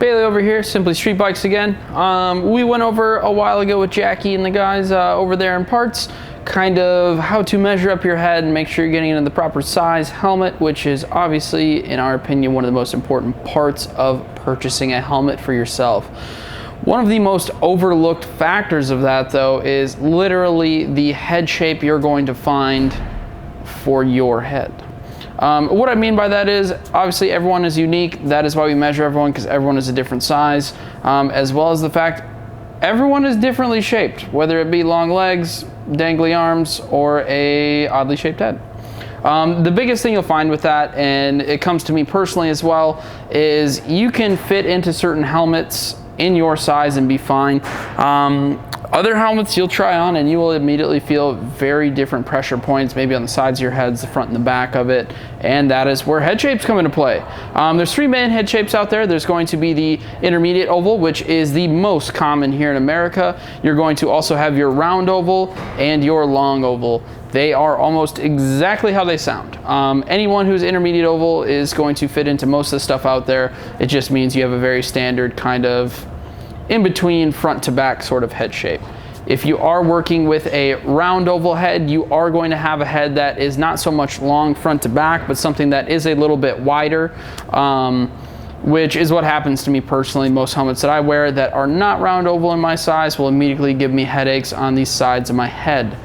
Bailey over here, Simply Street Bikes again. We went over a while ago with Jackie and the guys over there in parts, kind of how to measure up your head and make sure you're getting into the proper size helmet, which is obviously, in our opinion, one of the most important parts of purchasing a helmet for yourself. One of the most overlooked factors of that, though, is literally the head shape you're going to find for your head. What I mean by that is, obviously everyone is unique. That is why we measure everyone, because everyone is a different size, as well as the fact everyone is differently shaped, whether it be long legs, dangly arms, or a oddly shaped head. The biggest thing you'll find with that, and it comes to me personally as well, is you can fit into certain helmets in your size and be fine. Other helmets you'll try on and you will immediately feel very different pressure points, maybe on the sides of your heads, the front and the back of it, and that is where head shapes come into play. There's three main head shapes out there. There's going to be the intermediate oval, which is the most common here in America. You're going to also have your round oval and your long oval. They are almost exactly how they sound. Anyone who's intermediate oval is going to fit into most of the stuff out there. It just means you have a very standard kind of in between front to back sort of head shape. If you are working with a round oval head, you are going to have a head that is not so much long front to back, but something that is a little bit wider, which is what happens to me personally. Most helmets that I wear that are not round oval in my size will immediately give me headaches on the sides of my head.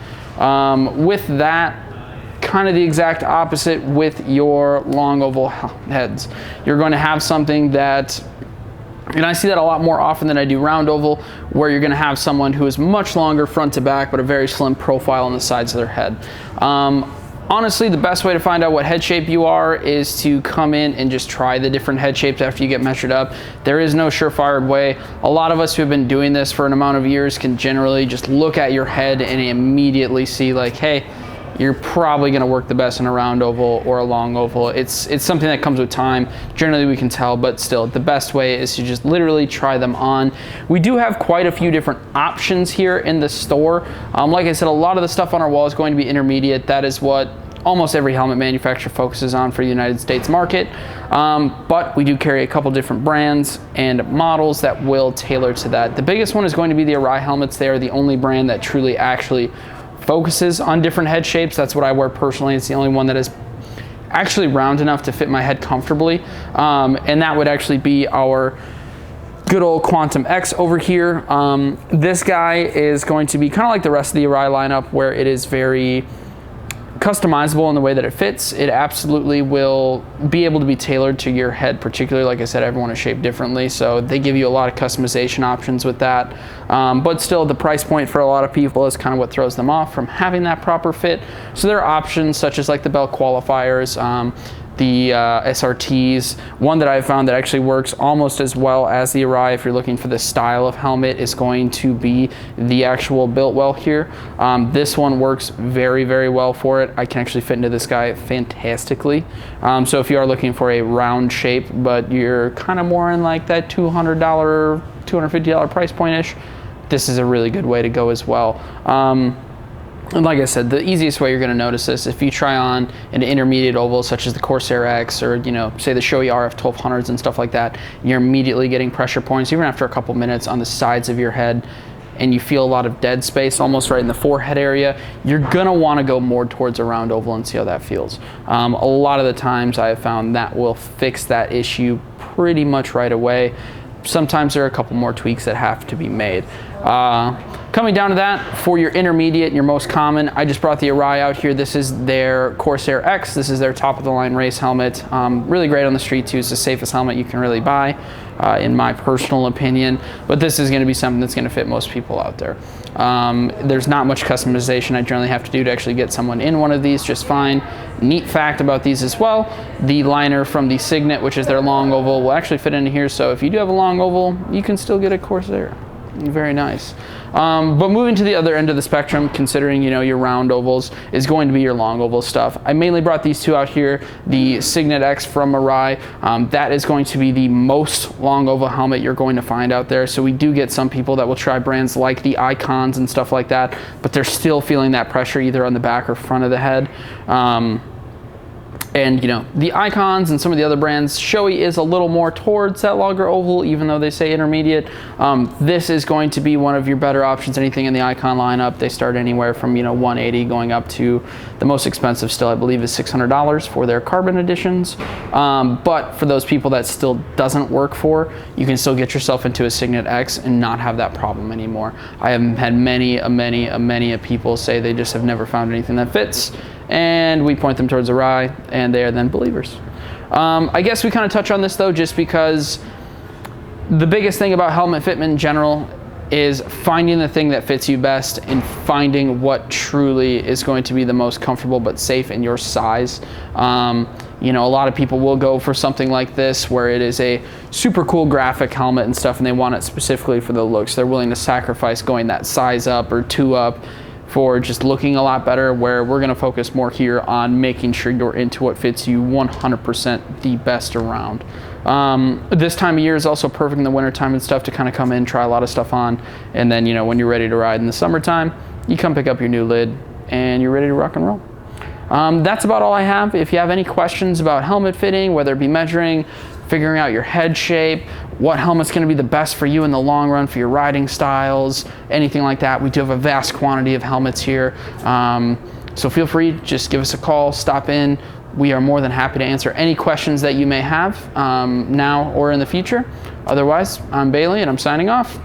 With that, kind of the exact opposite with your long oval heads. You're going to have something that, and I see that a lot more often than I do round oval, where you're going to have someone who is much longer front to back, but a very slim profile on the sides of their head. Honestly, the best way to find out what head shape you are is to come in and just try the different head shapes after you get measured up. There is no surefire way. A lot of us who have been doing this for an amount of years can generally just look at your head and immediately see like, hey, you're probably going to work the best in a round oval or a long oval. It's something that comes with time. Generally we can tell, but still the best way is to just literally try them on. We do have quite a few different options here in the store. Like I said, a lot of the stuff on our wall is going to be intermediate. That is what almost every helmet manufacturer focuses on for the United States market. But we do carry a couple different brands and models that will tailor to that. The biggest one is going to be the Arai helmets. They are the only brand that truly actually focuses on different head shapes. That's what I wear personally. It's the only one that is actually round enough to fit my head comfortably. And that would actually be our good old Quantum X over here. This guy is going to be kind of like the rest of the Arai lineup, where it is very customizable in the way that it fits. It absolutely will be able to be tailored to your head, particularly. Like I said, everyone is shaped differently, so they give you a lot of customization options with that. But still, the price point for a lot of people is kind of what throws them off from having that proper fit. So there are options such as like the belt qualifiers, the SRTs. One that I've found that actually works almost as well as the Arai if you're looking for this style of helmet is going to be the actual Biltwell here. This one works very, very well for it. I can actually fit into this guy fantastically. So if you are looking for a round shape, but you're kind of more in like that $200, $250 price point-ish, this is a really good way to go as well. And like I said, the easiest way you're going to notice this, if you try on an intermediate oval such as the Corsair X or, you know, say the Shoei RF 1200s and stuff like that, you're immediately getting pressure points even after a couple minutes on the sides of your head, and you feel a lot of dead space almost right in the forehead area, you're gonna want to go more towards a round oval and see how that feels. A lot of the times I have found that will fix that issue pretty much right away. Sometimes there are a couple more tweaks that have to be made. Coming down to that, for your intermediate and your most common, I just brought the Arai out here. This is their Corsair X. This is their top of the line race helmet. Really great on the street too. It's the safest helmet you can really buy, in my personal opinion. But this is going to be something that's going to fit most people out there. There's not much customization I generally have to do to actually get someone in one of these just fine. Neat fact about these as well, the liner from the Signet, which is their long oval, will actually fit into here. So if you do have a long oval, you can still get a Corsair. Very nice. But moving to the other end of the spectrum, considering, you know, your round ovals, is going to be your long oval stuff. I mainly brought these two out here. The Signet X from Arai, that is going to be the most long oval helmet you're going to find out there. So we do get some people that will try brands like the Icons and stuff like that, but they're still feeling that pressure either on the back or front of the head. And you know, the Icons and some of the other brands, Shoei is a little more towards that longer oval, even though they say intermediate. This is going to be one of your better options. Anything in the Icon lineup, they start anywhere from, you know, $180 going up to the most expensive still, I believe, is $600 for their carbon editions. But for those people that still doesn't work for, you can still get yourself into a Signet X and not have that problem anymore. I have had many people say they just have never found anything that fits, and we point them towards Arai, and they are then believers. I guess we kind of touch on this though, just because the biggest thing about helmet fitment in general is finding the thing that fits you best and finding what truly is going to be the most comfortable but safe in your size. You know, a lot of people will go for something like this where it is a super cool graphic helmet and stuff, and they want it specifically for the looks. They're willing to sacrifice going that size up or 2 up for just looking a lot better, where we're gonna focus more here on making sure you're into what fits you 100% the best around. This time of year is also perfect in the winter time and stuff to kind of come in, try a lot of stuff on, and then, you know, when you're ready to ride in the summertime, you come pick up your new lid and you're ready to rock and roll. That's about all I have. If you have any questions about helmet fitting, whether it be measuring, figuring out your head shape, what helmet's gonna be the best for you in the long run for your riding styles, anything like that, we do have a vast quantity of helmets here. So feel free, just give us a call, stop in. We are more than happy to answer any questions that you may have now or in the future. Otherwise, I'm Bailey and I'm signing off.